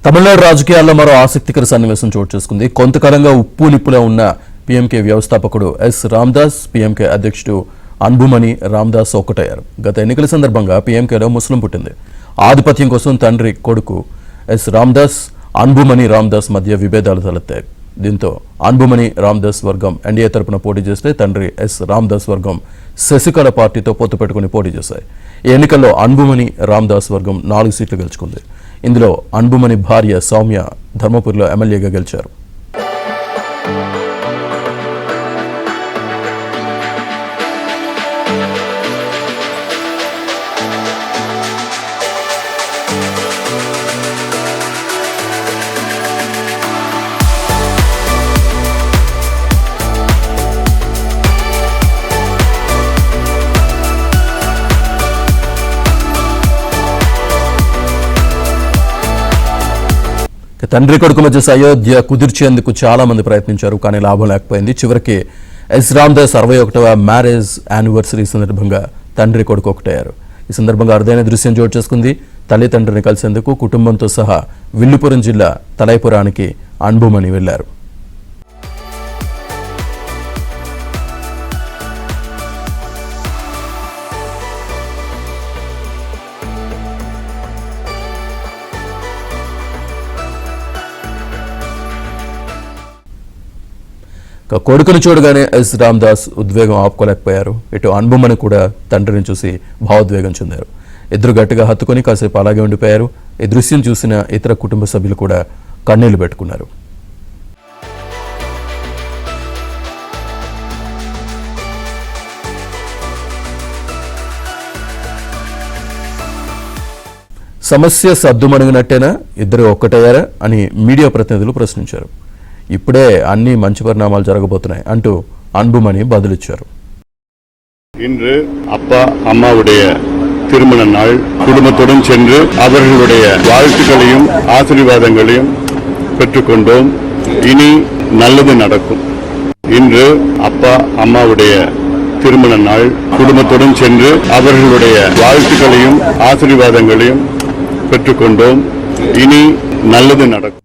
తమిళనాడు రాజకీయాల్లో మరో ఆసక్తికర సన్నివేశం చోటు చేసుకుంది. కొంతకాలంగా ఉప్పు నిప్పులో ఉన్న పీఎంకే వ్యవస్థాపకుడు ఎస్ రామదాస్, పీఎంకే అధ్యక్షుడు అన్బుమణి రామదాస్ ఒక్కటయ్యారు. గత ఎన్నికల సందర్భంగా పీఎంకేలో ముస్లిం పుట్టింది. ఆధిపత్యం కోసం తండ్రి కొడుకు ఎస్ రామదాస్, అన్బుమణి రామదాస్ మధ్య విభేదాలు తలెత్తాయి. దీంతో అన్బుమణి రామదాస్ వర్గం ఎన్డీఏ తరపున పోటీ చేస్తే తండ్రి ఎస్ రామదాస్ వర్గం శశికళ పార్టీతో పొత్తు పెట్టుకుని పోటీ చేశాయి. ఈ ఎన్నికల్లో అన్బుమణి రామదాస్ వర్గం 4 సీట్లు గెలుచుకుంది. ఇందులో అన్బుమణి భార్య సౌమ్య ధర్మపురిలో ఎమ్మెల్యేగా గెలిచారు. తండ్రి కొడుకు మధ్య సయోధ్య కుదిర్చేందుకు చాలా మంది ప్రయత్నించారు, కానీ లాభం లేకపోయింది. చివరికి ఎస్ రామదాస్ 61వ మ్యారేజ్ యానివర్సరీ సందర్భంగా తండ్రి కొడుకు ఒకటయ్యారు. ఈ సందర్భంగా అరుదైన దృశ్యం చోటు చేసుకుంది. తల్లిదండ్రిని కలిసేందుకు కుటుంబంతో సహా విల్లుపురం జిల్లా తలైపురానికి అన్బుమణి వెళ్లారు. కొడుకును చూడగానే ఎస్ రామదాస్ ఉద్వేగం ఆపుకోలేకపోయారు. ఇటు అన్బుమణి కూడా తండ్రిని చూసి భావోద్వేగం చెందారు. ఇద్దరు గట్టిగా హత్తుకొని కాసేపు అలాగే ఉండిపోయారు. ఈ దృశ్యం చూసిన ఇతర కుటుంబ సభ్యులు కూడా కన్నీళ్లు పెట్టుకున్నారు. సమస్య సద్దుమణిగినట్టేనా, ఇద్దరు ఒక్కటయ్యారా అని మీడియా ప్రతినిధులు ప్రశ్నించారు. ఇప్పుడే అన్ని మంచి పరిణామాలు జరగబోతున్నాయి అంటూ அன்புமணி பதிலளிச்சார். இன்று அப்பா அம்மாவுடைய திருமண நாள். குடும்பத்துடன் சென்று அவர்களுடைய வாழ்த்துக்களையும் ஆசீர்வாதங்களையும் பெற்றுக்கொண்டோம். இனி நல்லது நடக்கும். இன்று அப்பா அம்மாவுடைய திருமண நாள். குடும்பத்துடன் சென்று அவர்களுடைய வாழ்த்துக்களையும் ஆசீர்வாதங்களையும் பெற்றுக்கொண்டோம். இனி நல்லது நடக்கும்.